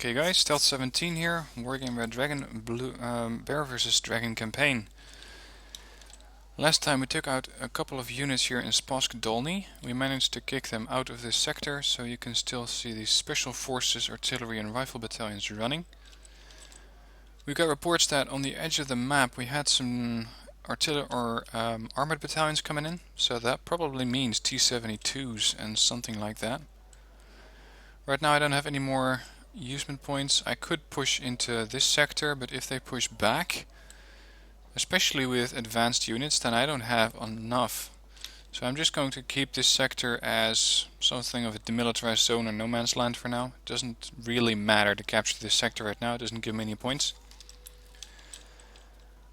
Okay guys, Stealth 17 here, Wargame Red Dragon, Bear vs Dragon campaign. Last time we took out a couple of units here in Spask Dolny. We managed to kick them out of this sector, so you can still see these special forces, artillery and rifle battalions running. We got reports that on the edge of the map we had some armored battalions coming in, so that probably means T-72s and something like that. Right now I don't have any more usement points. I could push into this sector, but if they push back, especially with advanced units, then I don't have enough. So I'm just going to keep this sector as something of a demilitarized zone or no man's land for now. It doesn't really matter to capture this sector right now, it doesn't give me any points.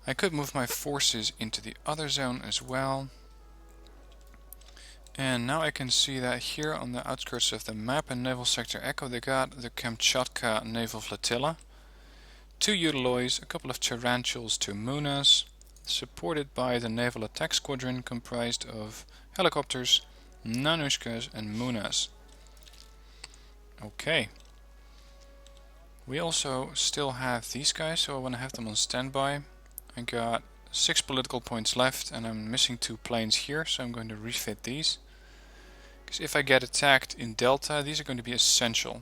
I could move my forces into the other zone as well. And now I can see that here on the outskirts of the map in Naval Sector Echo they got the Kamchatka Naval Flotilla, 2 Utilloys, a couple of Tarantulas, 2 Munas, supported by the Naval Attack Squadron comprised of helicopters, Nanushkas and Munas. Okay. We also still have these guys, so I want to have them on standby. I got 6 political points left and I'm missing 2 planes here, so I'm going to refit these. Because if I get attacked in Delta, these are going to be essential.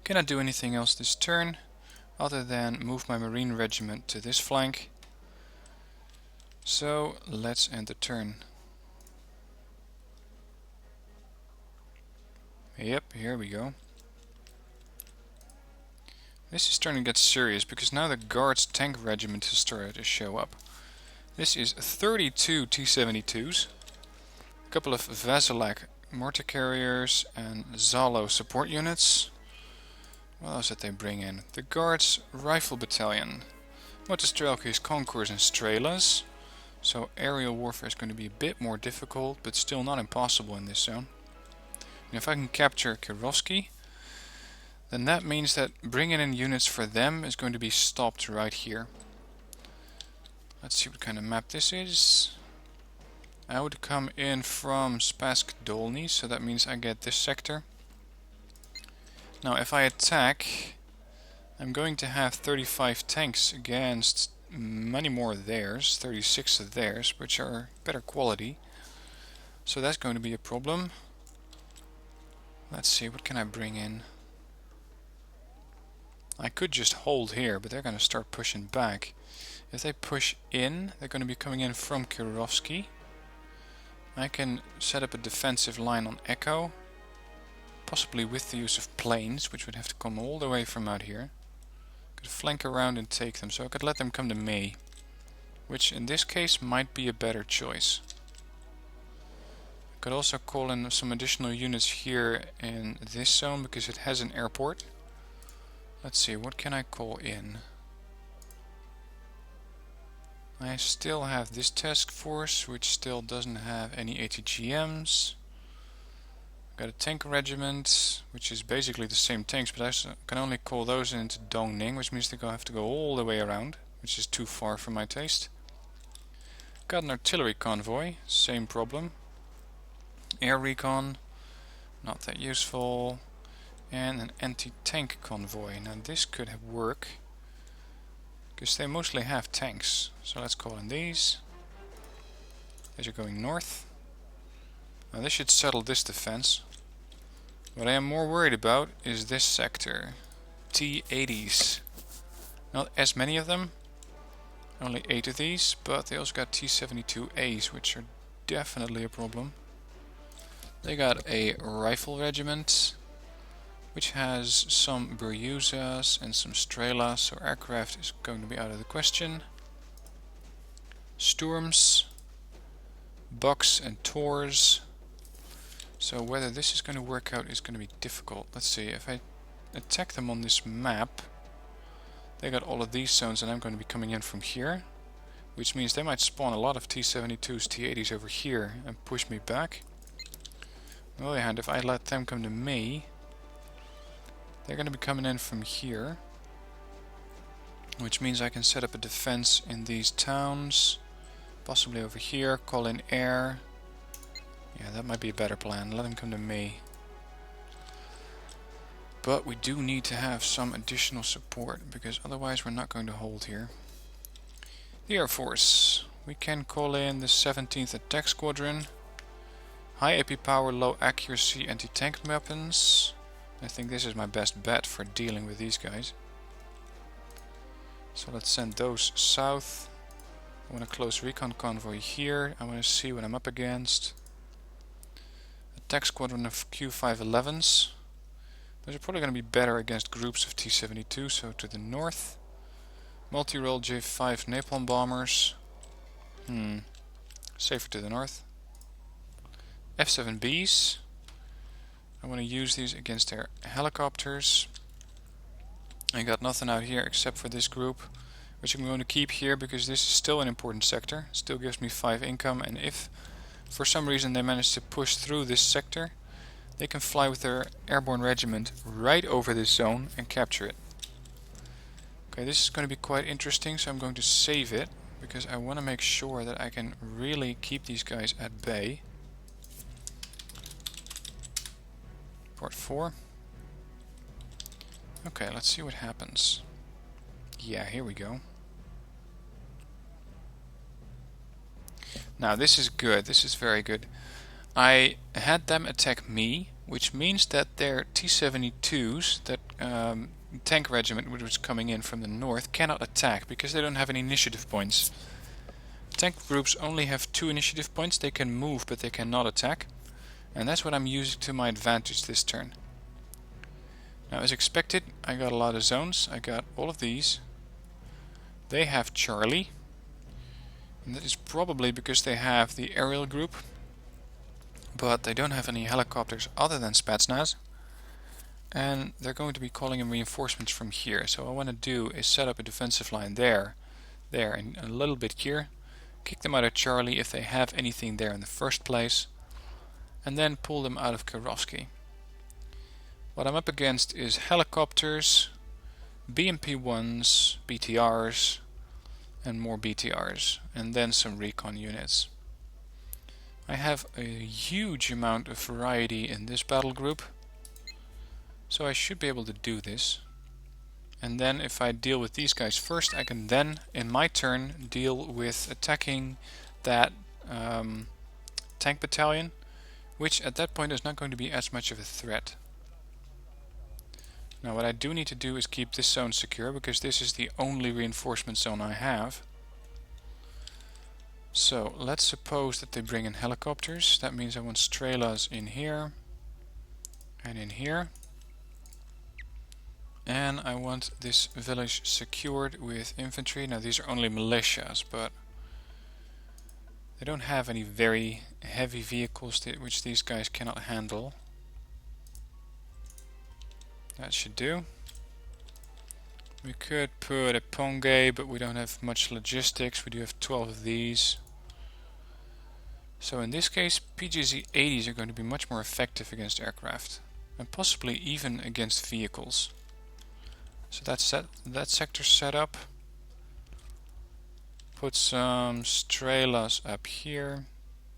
Cannot do anything else this turn, other than move my Marine regiment to this flank. So let's end the turn. Yep, here we go. This is starting to get serious because now the Guards tank regiment has started to show up. This is 32 T-72s, a couple of Vasilak mortar carriers and Zalo support units. What else did they bring in? The Guards rifle battalion, Motostrelkis, Concours and Strelas. So aerial warfare is going to be a bit more difficult, but still not impossible in this zone. And if I can capture Kirovsky, then that means that bringing in units for them is going to be stopped right here. Let's see what kind of map this is. I would come in from Spask Dolny, so that means I get this sector. Now if I attack, I'm going to have 35 tanks against many more of theirs, 36 of theirs, which are better quality. So that's going to be a problem. Let's see, what can I bring in? I could just hold here, but they're going to start pushing back. If they push in, they're going to be coming in from Kirovsky. I can set up a defensive line on Echo, possibly with the use of planes, which would have to come all the way from out here. Could flank around and take them, so I could let them come to me, which in this case might be a better choice. I could also call in some additional units here in this zone because it has an airport. Let's see, what can I call in? I still have this task force, which still doesn't have any ATGMs. Got a tank regiment, which is basically the same tanks, but I can only call those into Dongning, which means they have to go all the way around, which is too far for my taste. Got an artillery convoy, same problem. Air recon, not that useful. And an anti-tank convoy. Now this could work, because they mostly have tanks. So let's call in these. These are going north. Now this should settle this defense. What I am more worried about is this sector. T-80s. Not as many of them. Only 8 of these, but they also got T-72As, which are definitely a problem. They got a rifle regiment, which has some Beryuzas and some Strelas, so aircraft is going to be out of the question. Storms, Bucks and Tors. So whether this is going to work out is going to be difficult. Let's see, if I attack them on this map, they got all of these zones and I'm going to be coming in from here, which means they might spawn a lot of T-72s, T-80s over here and push me back. On the other hand, if I let them come to me, they're going to be coming in from here, which means I can set up a defense in these towns, possibly over here, call in air. Yeah, that might be a better plan. Let them come to me. But we do need to have some additional support, because otherwise we're not going to hold here. The Air Force. We can call in the 17th Attack Squadron. High AP power, low accuracy, anti-tank weapons. I think this is my best bet for dealing with these guys. So let's send those south. I want a close recon convoy here. I want to see what I'm up against. Attack squadron of Q511s. Those are probably going to be better against groups of T-72, so to the north. Multi-role J5 napalm bombers. Safer to the north. F-7Bs. I want to use these against their helicopters. I got nothing out here except for this group, which I'm going to keep here because this is still an important sector. Still gives me 5 income, and if for some reason they manage to push through this sector, they can fly with their airborne regiment right over this zone and capture it. Okay, this is going to be quite interesting, so I'm going to save it because I want to make sure that I can really keep these guys at bay. Port 4. Okay, let's see what happens. Yeah, here we go. Now this is good, this is very good. I had them attack me, which means that their T-72s, that tank regiment which was coming in from the north, cannot attack because they don't have any initiative points. Tank groups only have 2 initiative points. They can move but they cannot attack, and that's what I'm using to my advantage this turn. Now, as expected, I got a lot of zones. I got all of these. They have Charlie, and that is probably because they have the aerial group, but they don't have any helicopters other than Spetsnaz, and they're going to be calling in reinforcements from here. So what I want to do is set up a defensive line there, and a little bit here, kick them out of Charlie if they have anything there in the first place, and then pull them out of Kirovsky. What I'm up against is helicopters, BMP-1s, BTRs, and more BTRs, and then some recon units. I have a huge amount of variety in this battle group, so I should be able to do this. And then if I deal with these guys first, I can then, in my turn, deal with attacking that tank battalion, which at that point is not going to be as much of a threat. Now what I do need to do is keep this zone secure, because this is the only reinforcement zone I have. So let's suppose that they bring in helicopters. That means I want Strelas in here and in here. And I want this village secured with infantry. Now these are only militias, but they don't have any very heavy vehicles which these guys cannot handle. That should do. We could put a Ponge, but we don't have much logistics. We do have 12 of these. So in this case, PGZ-80s are going to be much more effective against aircraft, and possibly even against vehicles. So that sector set up. Put some Strelas up here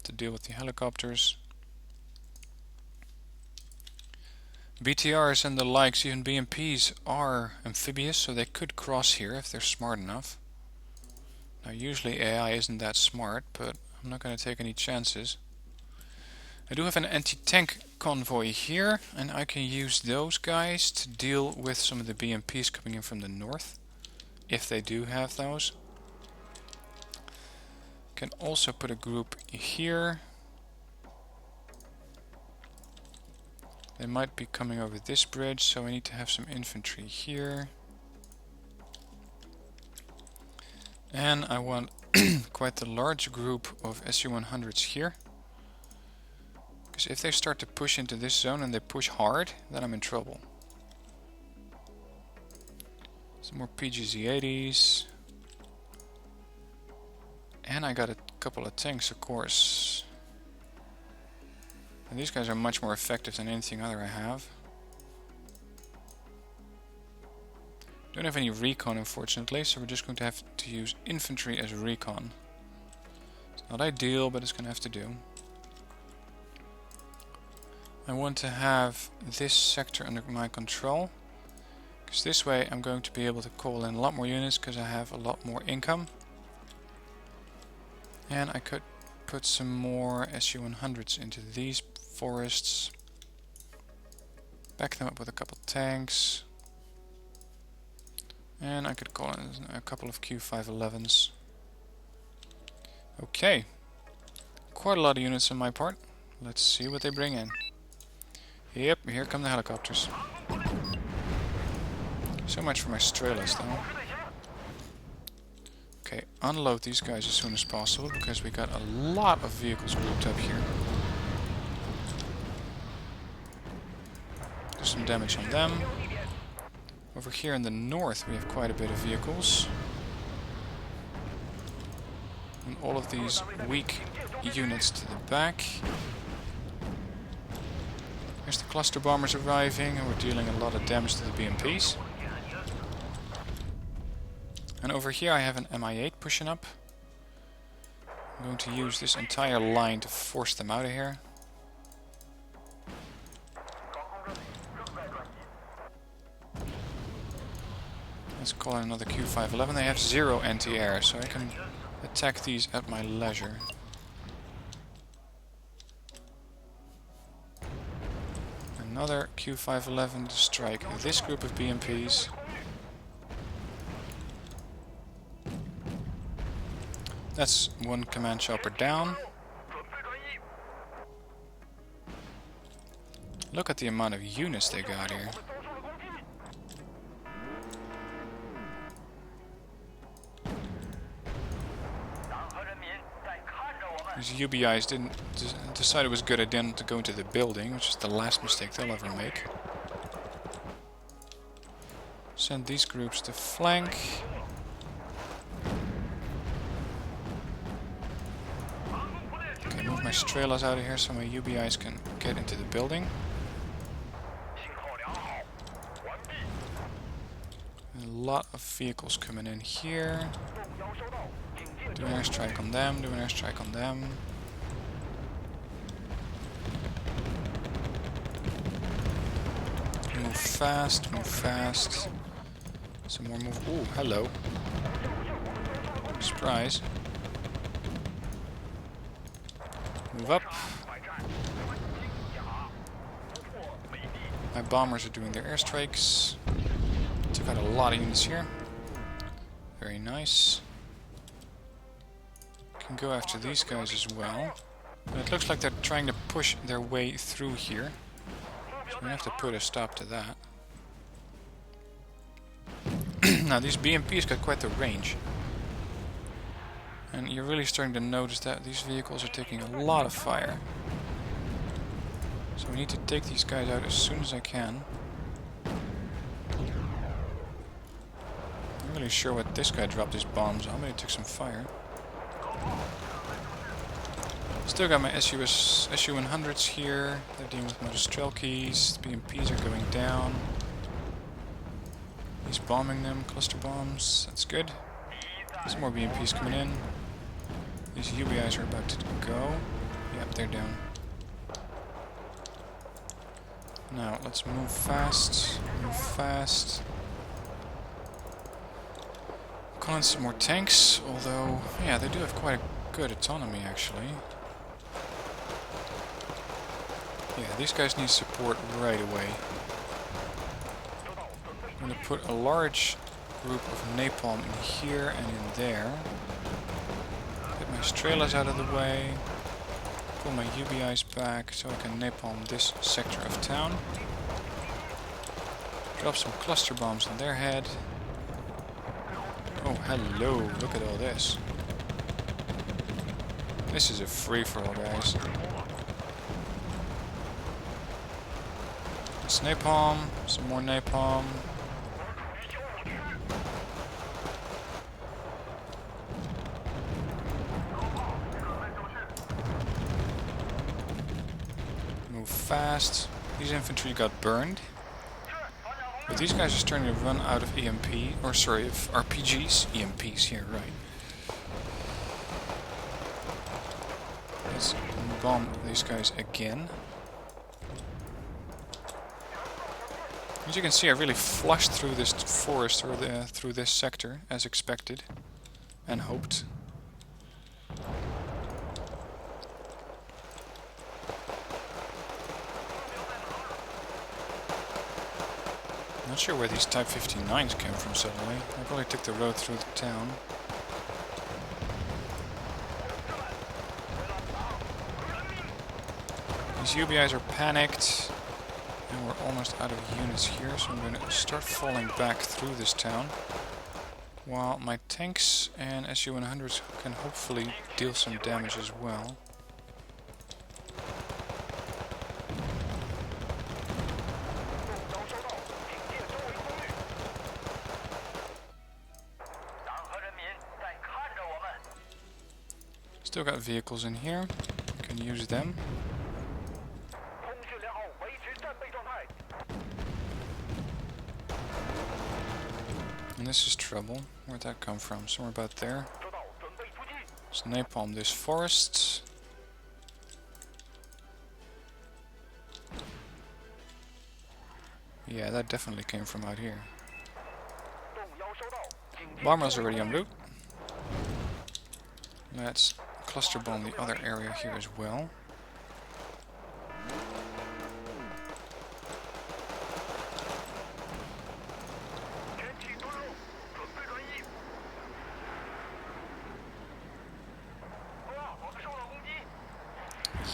to deal with the helicopters. BTRs and the likes, even BMPs, are amphibious, so they could cross here if they're smart enough. Now usually AI isn't that smart, but I'm not going to take any chances. I do have an anti-tank convoy here, and I can use those guys to deal with some of the BMPs coming in from the north, if they do have those. Can also put a group here. They might be coming over this bridge, so I need to have some infantry here. And I want quite a large group of SU-100s here. Because if they start to push into this zone and they push hard, then I'm in trouble. Some more PGZ-80s. And I got a couple of tanks, of course. And these guys are much more effective than anything other I have. Don't have any recon, unfortunately, so we're just going to have to use infantry as recon. It's not ideal, but it's going to have to do. I want to have this sector under my control, because this way I'm going to be able to call in a lot more units because I have a lot more income. And I could put some more SU-100s into these forests. Back them up with a couple tanks. And I could call in a couple of Q511s. Okay. Quite a lot of units on my part. Let's see what they bring in. Yep, here come the helicopters. So much for my Strelas though. Okay, unload these guys as soon as possible, because we got a lot of vehicles grouped up here. Do some damage on them. Over here in the north we have quite a bit of vehicles. And all of these weak units to the back. Here's the cluster bombers arriving, and we're dealing a lot of damage to the BMPs. And over here I have an Mi-8 pushing up. I'm going to use this entire line to force them out of here. Let's call in another Q511. They have 0 anti-air, so I can attack these at my leisure. Another Q511 to strike this group of BMPs. That's one command chopper down. Look at the amount of units they got here. These UBIs didn't decide it was a good idea to go into the building, which is the last mistake they'll ever make. Send these groups to flank. Okay, move my Strelas out of here so my UBIs can get into the building. A lot of vehicles coming in here. Do an airstrike on them, do an airstrike on them. Move fast, move fast. Some more move. Ooh, hello. Surprise. Move up. My bombers are doing their airstrikes. Took out a lot of units here. Very nice. Can go after these guys as well. But it looks like they're trying to push their way through here. So we have to put a stop to that. Now these BMPs got quite the range. And you're really starting to notice that these vehicles are taking a lot of fire. So we need to take these guys out as soon as I can. I'm not really sure what this guy dropped his bombs on, but he took some fire. Still got my SU-100s here. They're dealing with motor Strelkies. The BMPs are going down. He's bombing them, cluster bombs. That's good. Some more BMPs coming in. These UBIs are about to go. Yep, they're down. Now, let's move fast. Move fast. Call in some more tanks, although, yeah, they do have quite a good autonomy, actually. Yeah, these guys need support right away. I'm going to put a large group of napalm in here and in there. Get my Strelas out of the way. Pull my UBIs back so I can napalm this sector of town. Drop some cluster bombs on their head. Oh, hello, look at all this. This is a free-for-all, guys. It's napalm, some more napalm. Move fast. These infantry got burned. But these guys are starting to run out of EMP, or sorry, of RPGs. EMPs here, right. Let's bomb these guys again. As you can see, I really flushed through this forest, or through this sector, as expected and hoped. Not sure where these Type 59s came from suddenly. I probably took the road through the town. These UBIs are panicked, and we're almost out of units here, so I'm going to start falling back through this town, while my tanks and SU-100s can hopefully deal some damage as well. Still got vehicles in here, can use them. And this is trouble. Where'd that come from? Somewhere about there. Let's napalm this forest. Yeah, that definitely came from out here. Bomber's already en route. Let's cluster bomb the other area here as well.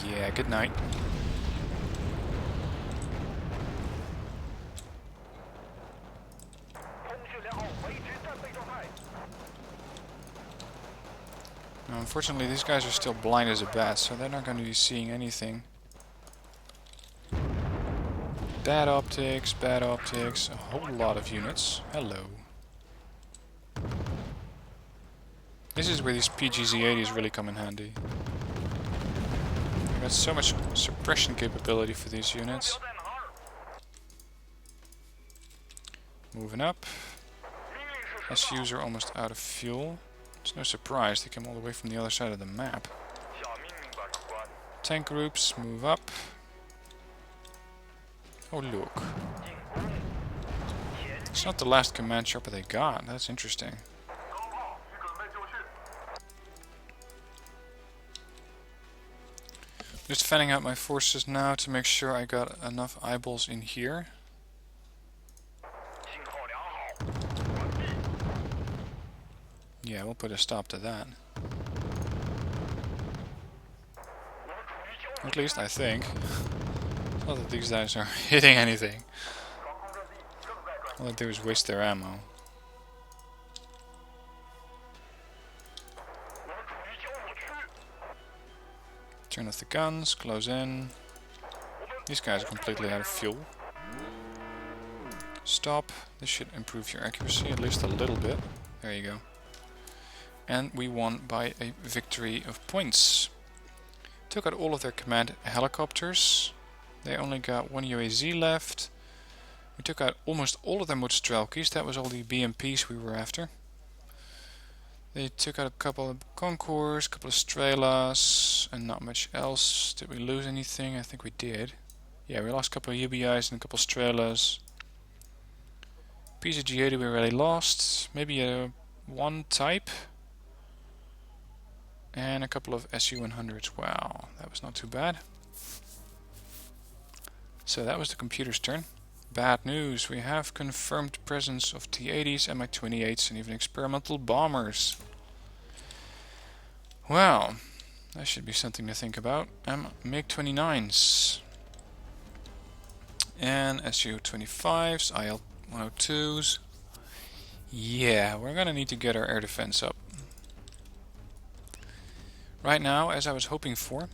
Yeah, good night. Now, unfortunately, these guys are still blind as a bat, so they're not going to be seeing anything. Bad optics, a whole lot of units. Hello. This is where these PGZ-80s really come in handy. Got so much suppression capability for these units. Moving up. SUs are almost out of fuel. It's no surprise, they came all the way from the other side of the map. Tank groups, move up. Oh look. It's not the last command chopper they got, that's interesting. Just fanning out my forces now to make sure I got enough eyeballs in here. Yeah, we'll put a stop to that. At least I think. Not that these guys are hitting anything. All they do is waste their ammo. Turn off the guns, close in. These guys are completely out of fuel. Stop. This should improve your accuracy at least a little bit. There you go. And we won by a victory of points. Took out all of their command helicopters. They only got one UAZ left. We took out almost all of their Motostrelkis. That was all the BMPs we were after. They took out a couple of Concours, a couple of Strelas, and not much else. Did we lose anything? I think we did. Yeah, we lost a couple of UBIs and a couple of Strelas. PZG-80 we already lost. Maybe a one type. And a couple of SU-100s. Wow, that was not too bad. So that was the computer's turn. Bad news, we have confirmed presence of T-80s, Mi-28s and even experimental bombers. Well, that should be something to think about. MiG-29s. And Su-25s, IL-102s. Yeah, we're gonna need to get our air defense up. Right now, as I was hoping for,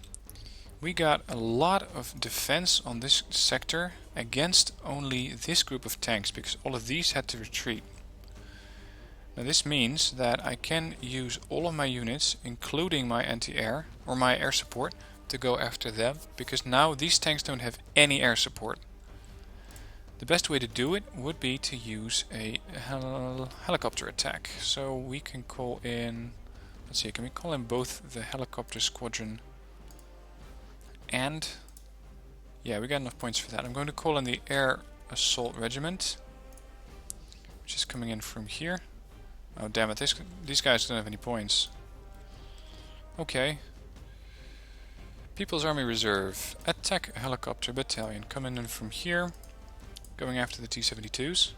we got a lot of defense on this sector against only this group of tanks, because all of these had to retreat. Now this means that I can use all of my units, including my anti-air or my air support, to go after them, because now these tanks don't have any air support. The best way to do it would be to use a helicopter attack. So we can call in, let's see, can we call in both the helicopter squadron and, yeah, we got enough points for that. I'm going to call in the air assault regiment, which is coming in from here. Oh damn it, these guys don't have any points. Okay. People's Army Reserve. Attack helicopter battalion coming in from here. Going after the T-72s.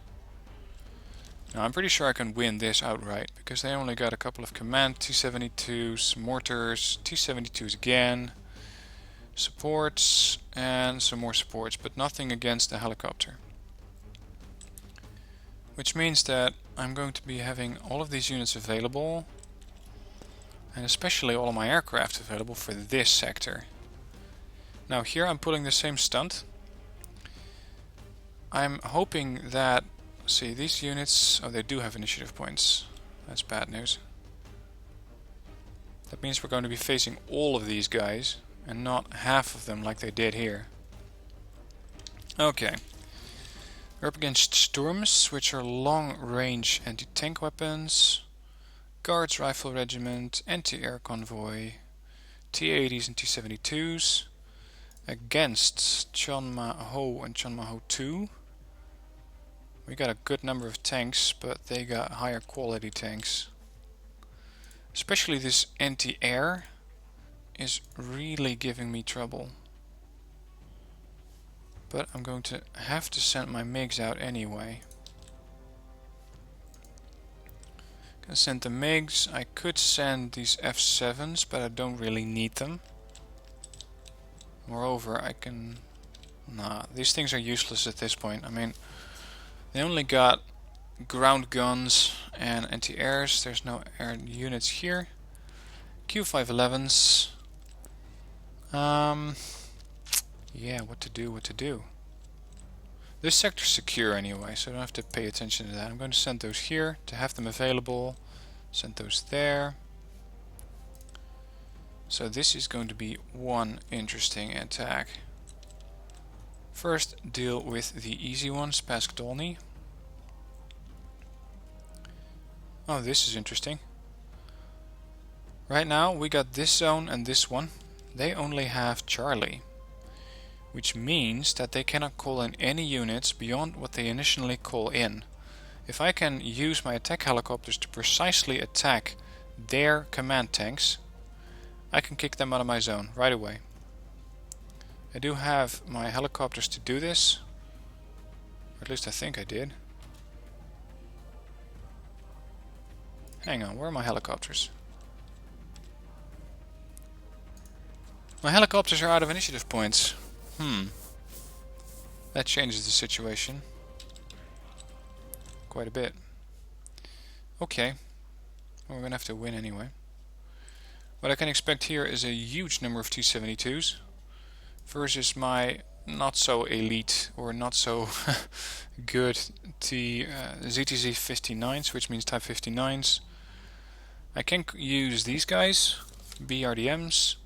Now I'm pretty sure I can win this outright, because they only got a couple of command T-72s, mortars, T-72s again, supports, and some more supports, but nothing against the helicopter. Which means that I'm going to be having all of these units available, and especially all of my aircraft available for this sector. Now here I'm pulling the same stunt. I'm hoping that, see, these units, oh, they do have initiative points. That's bad news. That means we're going to be facing all of these guys and not half of them like they did here. Okay. We're up against Storms, which are long-range anti-tank weapons, Guards Rifle Regiment, anti-air convoy, T-80s and T-72s, against Chonma Ho and Chonma Ho 2. We got a good number of tanks, but they got higher quality tanks. Especially this anti-air is really giving me trouble. But I'm going to have to send my MiGs out anyway. Can send the MiGs. I could send these F7s, but I don't really need them. Moreover, I can... Nah, these things are useless at this point. I mean, they only got ground guns and anti-airs. There's no air units here. Q511s. Yeah, what to do. This sector's secure anyway, so I don't have to pay attention to that. I'm going to send those here to have them available. Send those there. So this is going to be one interesting attack. First, deal with the easy one, Spask Dolny. Oh, this is interesting. Right now we got this zone and this one. They only have Charlie, which means that they cannot call in any units beyond what they initially call in. If I can use my attack helicopters to precisely attack their command tanks, I can kick them out of my zone right away. I do have my helicopters to do this, or at least I think I did. Hang on, where are my helicopters? My helicopters are out of initiative points. That changes the situation quite a bit. Okay, well, we're gonna have to win anyway. What I can expect here is a huge number of T-72s versus my not so elite or not so good ZTZ 59s, which means Type 59s. I can use these guys, BRDMs.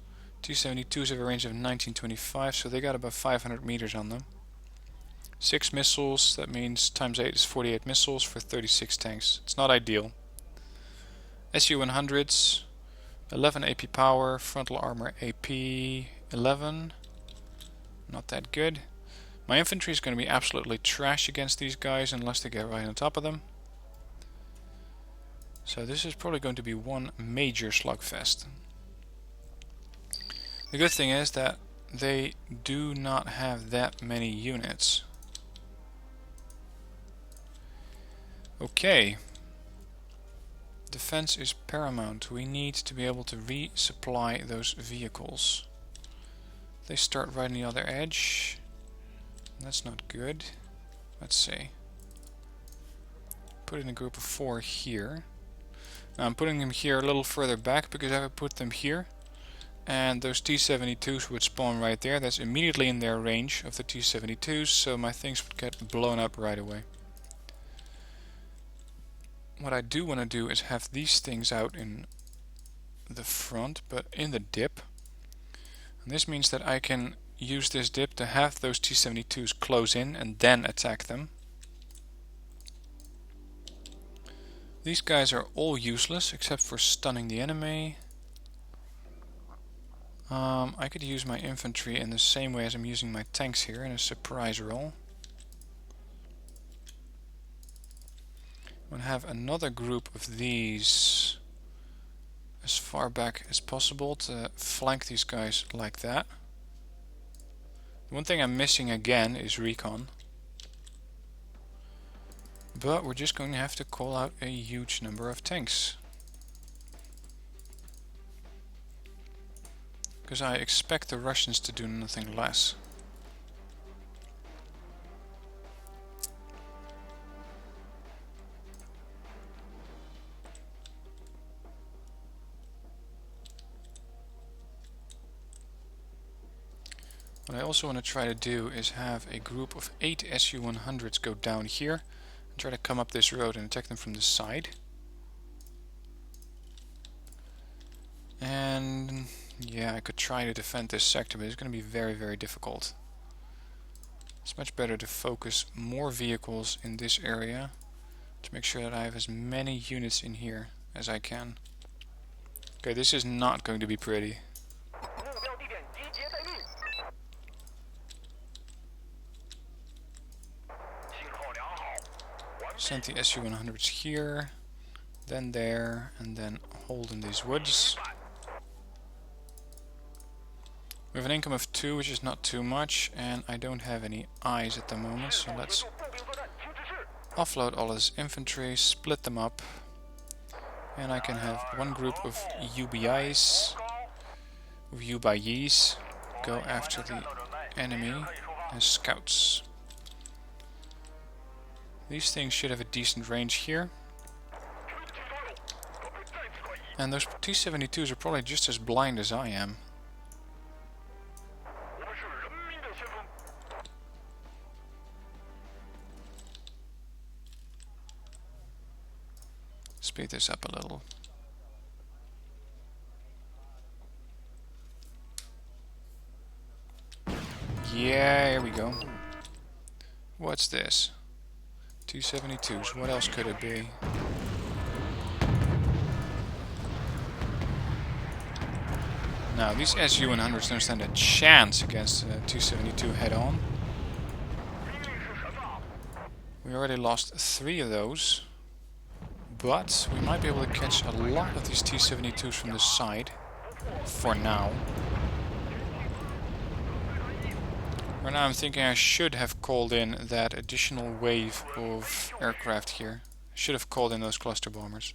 T-72s have a range of 1925, so they got about 500 meters on them. 6 missiles, that means times 8 is 48 missiles for 36 tanks. It's not ideal. Su-100s, 11 AP power, frontal armor AP 11. Not that good. My infantry is going to be absolutely trash against these guys unless they get right on top of them. So this is probably going to be one major slugfest. The good thing is that they do not have that many units. Okay. Defense is paramount. We need to be able to resupply those vehicles. They start right on the other edge. That's not good. Let's see. Put in a group of 4 here. Now I'm putting them here a little further back because if I put them here and those T-72s would spawn right there, that's immediately in their range of the T-72s, so my things would get blown up right away. What I do want to do is have these things out in the front, but in the dip. And this means that I can use this dip to have those T-72s close in and then attack them. These guys are all useless except for stunning the enemy. I could use my infantry in the same way as I'm using my tanks here in a surprise roll. have another group of these as far back as possible to flank these guys like that. One thing I'm missing again is recon. But we're just going to have to call out a huge number of tanks. Because I expect the Russians to do nothing less. What I also want to try to do is have a group of 8 Su-100s go down here and try to come up this road and attack them from the side. And yeah, I could try to defend this sector, but it's going to be very, very difficult. It's much better to focus more vehicles in this area to make sure that I have as many units in here as I can. Okay, this is not going to be pretty. Send the Su-100s here, then there, and then hold in these woods. We have an income of 2, which is not too much, and I don't have any eyes at the moment, so let's offload all this infantry, split them up, and I can have one group of UBIs, go after the enemy as scouts. These things should have a decent range here. And those T-72s are probably just as blind as I am. Speed this up a little. Yeah, here we go. What's this? T-72s, what else could it be? Now, these Su-100s don't stand a chance against T-72 head-on. We already lost 3 of those. But we might be able to catch a lot of these T-72s from the side. For now. For now I'm thinking I should have called in that additional wave of aircraft here. Should have called in those cluster bombers.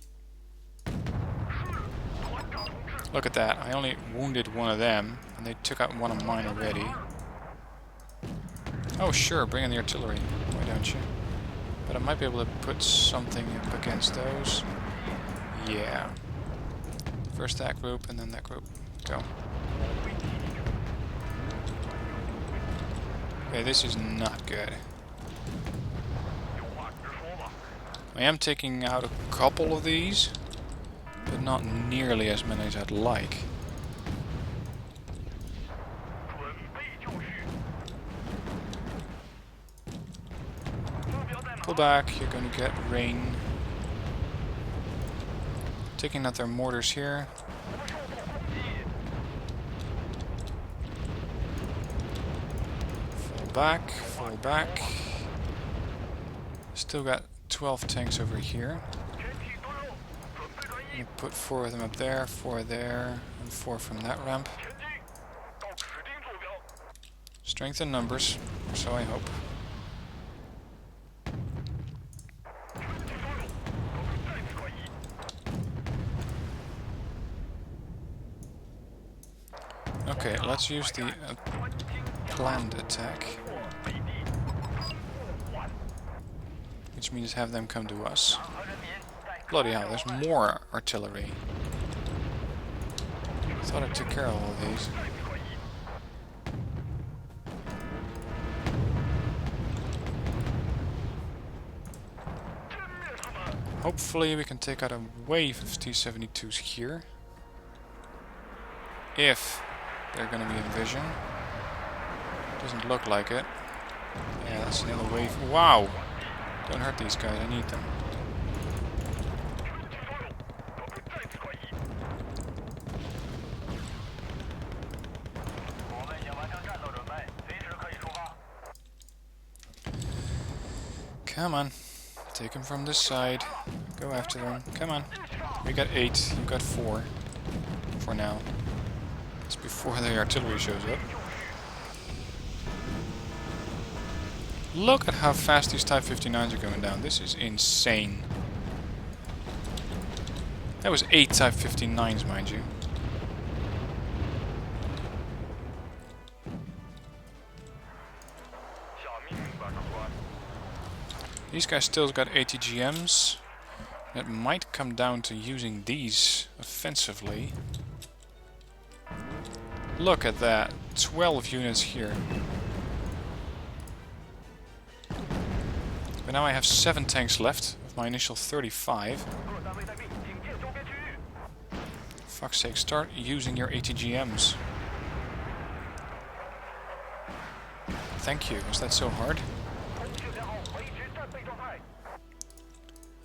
Look at that, I only wounded one of them, and they took out one of mine already. Oh sure, bring in the artillery, why don't you? But I might be able to put something up against those. Yeah. First that group, and then that group. Go. Okay, this is not good. I am taking out a couple of these, but not nearly as many as I'd like. Pull back, you're going to get rain. Taking out their mortars here. Fall back. Still got 12 tanks over here. I'm going to put 4 of them up there, 4 there, and 4 from that ramp. Strength in numbers, so I hope. Okay, let's use the planned attack. Which means have them come to us. Bloody hell, there's more artillery. I thought I took care of all of these. Hopefully we can take out a wave of T-72s here. If they're gonna be in vision. Doesn't look like it. Yeah, that's another wave. Wow! Don't hurt these guys, I need them. Come on. Take him from this side. Go after them. Come on. We got 8. You got 4. For now. It's before the artillery shows up. Look at how fast these Type 59s are going down. This is insane. That was 8 Type 59s, mind you. These guys still got ATGMs. That might come down to using these offensively. Look at that. 12 units here. But now I have 7 tanks left of my initial 35. Fuck's sake, start using your ATGMs. Thank you. Was that so hard?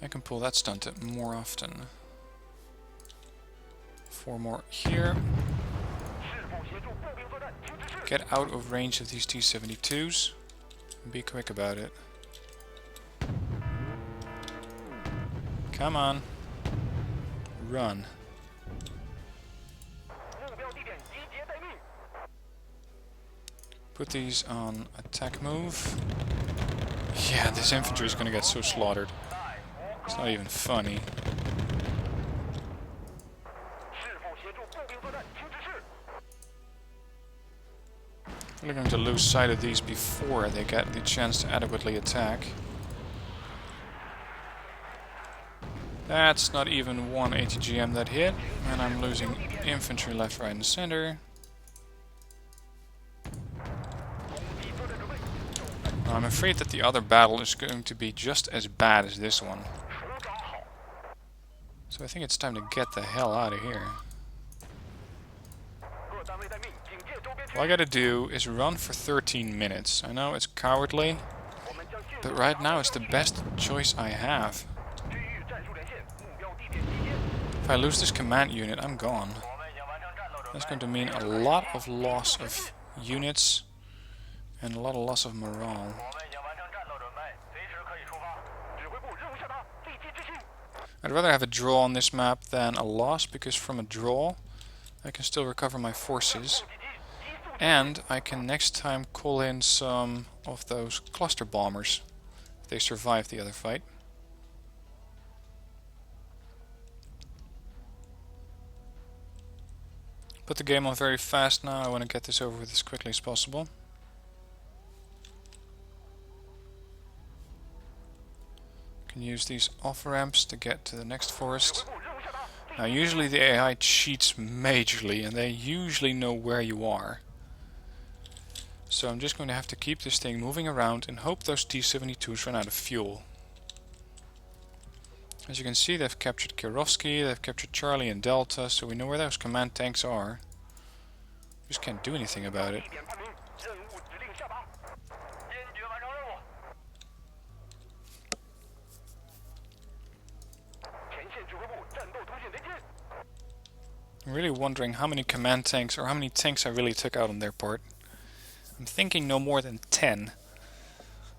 I can pull that stunt more often. 4 more here. Get out of range of these T-72s. Be quick about it. Come on. Run. Put these on attack move. Yeah, this infantry is gonna get so slaughtered. It's not even funny. We're going to lose sight of these before they get the chance to adequately attack. That's not even one ATGM that hit, and I'm losing infantry left, right, and center. I'm afraid that the other battle is going to be just as bad as this one. So I think it's time to get the hell out of here. All I gotta do is run for 13 minutes. I know it's cowardly, but right now it's the best choice I have. If I lose this command unit, I'm gone. That's going to mean a lot of loss of units and a lot of loss of morale. I'd rather have a draw on this map than a loss, because from a draw I can still recover my forces. And I can next time call in some of those cluster bombers if they survive the other fight. Put the game on very fast now. I want to get this over with as quickly as possible. Can use these off-ramps to get to the next forest. Now usually the AI cheats majorly and they usually know where you are. So I'm just going to have to keep this thing moving around and hope those T-72s run out of fuel. As you can see, they've captured Kirovsky, they've captured Charlie and Delta, so we know where those command tanks are. Just can't do anything about it. I'm really wondering how many command tanks, or how many tanks I really took out on their part. I'm thinking no more than 10.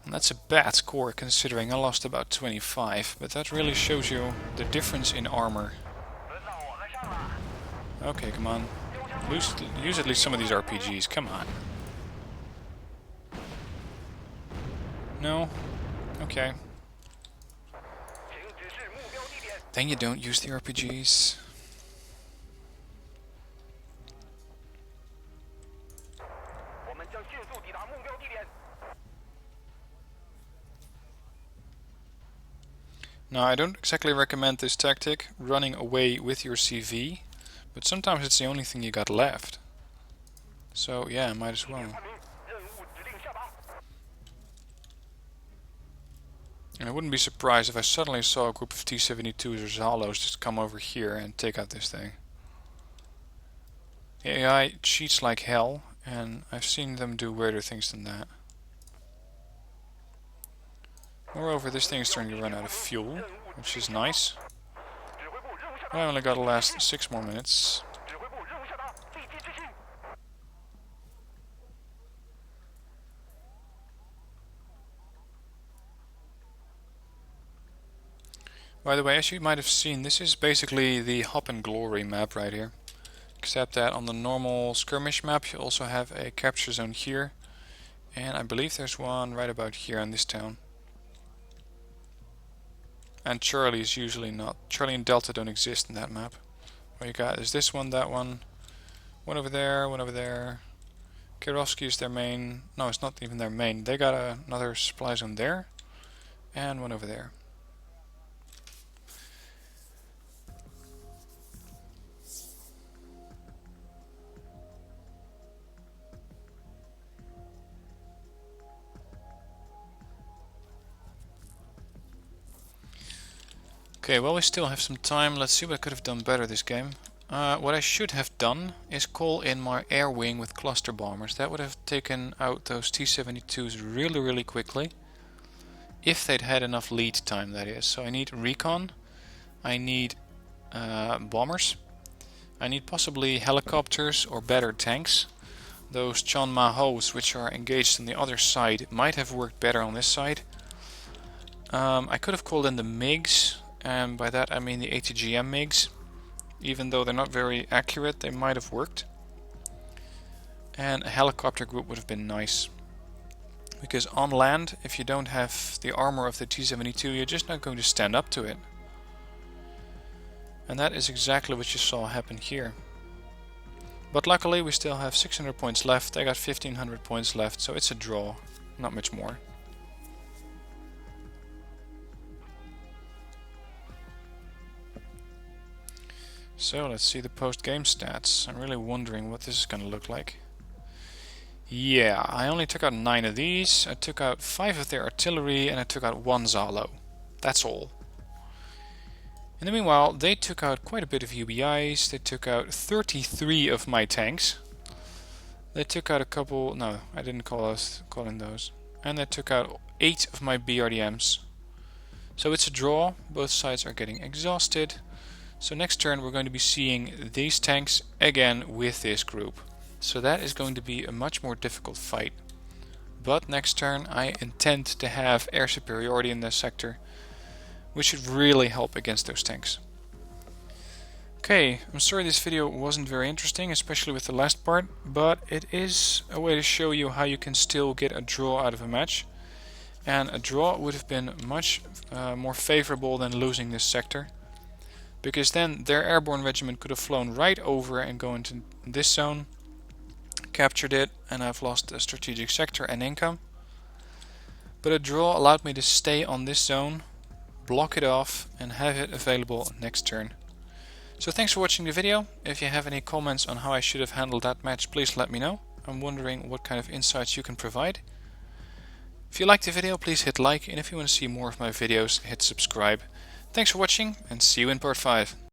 And that's a bad score considering I lost about 25, but that really shows you the difference in armor. Okay, come on. Use at least some of these RPGs, come on. No? Okay. Then you don't use the RPGs. Now, I don't exactly recommend this tactic, running away with your CV, but sometimes it's the only thing you got left. So, yeah, might as well. And I wouldn't be surprised if I suddenly saw a group of T-72s or Zalos just come over here and take out this thing. The AI cheats like hell, and I've seen them do weirder things than that. Moreover, this thing is starting to run out of fuel, which is nice. I only got to last 6 more minutes. By the way, as you might have seen, this is basically the Hop and Glory map right here. Except that on the normal skirmish map you also have a capture zone here. And I believe there's one right about here in this town. And Charlie is usually not. Charlie and Delta don't exist in that map. What you got is this one, that one over there, one over there. Kirovsky is their main. No, it's not even their main. They got another supply zone there. And one over there. Okay, well we still have some time. Let's see what I could have done better this game. What I should have done is call in my air wing with cluster bombers. That would have taken out those T-72s really quickly. If they'd had enough lead time, that is. So I need recon. I need bombers. I need possibly helicopters or better tanks. Those Chon Ma-Hos, which are engaged on the other side, might have worked better on this side. I could have called in the MiGs, and by that I mean the ATGM MiGs. Even though they're not very accurate, they might have worked. And a helicopter group would have been nice. Because on land, if you don't have the armor of the T-72, you're just not going to stand up to it. And that is exactly what you saw happen here. But luckily we still have 600 points left. I got 1500 points left, so it's a draw. Not much more. So let's see the post-game stats. I'm really wondering what this is going to look like. Yeah, I only took out 9 of these. I took out 5 of their artillery and I took out 1 Zalo. That's all. In the meanwhile, they took out quite a bit of UBIs. They took out 33 of my tanks. They took out a couple... No, I didn't call in those. And they took out 8 of my BRDMs. So it's a draw. Both sides are getting exhausted. So next turn we're going to be seeing these tanks again with this group. So that is going to be a much more difficult fight. But next turn I intend to have air superiority in this sector, which should really help against those tanks. Okay, I'm sorry this video wasn't very interesting, especially with the last part, but it is a way to show you how you can still get a draw out of a match. And a draw would have been much more favorable than losing this sector. Because then their airborne regiment could have flown right over and go into this zone, captured it, and I've lost a strategic sector and income. But a draw allowed me to stay on this zone, block it off, and have it available next turn. So thanks for watching the video. If you have any comments on how I should have handled that match, please let me know. I'm wondering what kind of insights you can provide. If you liked the video, please hit like, and if you want to see more of my videos, hit subscribe. Thanks for watching, and see you in part 5.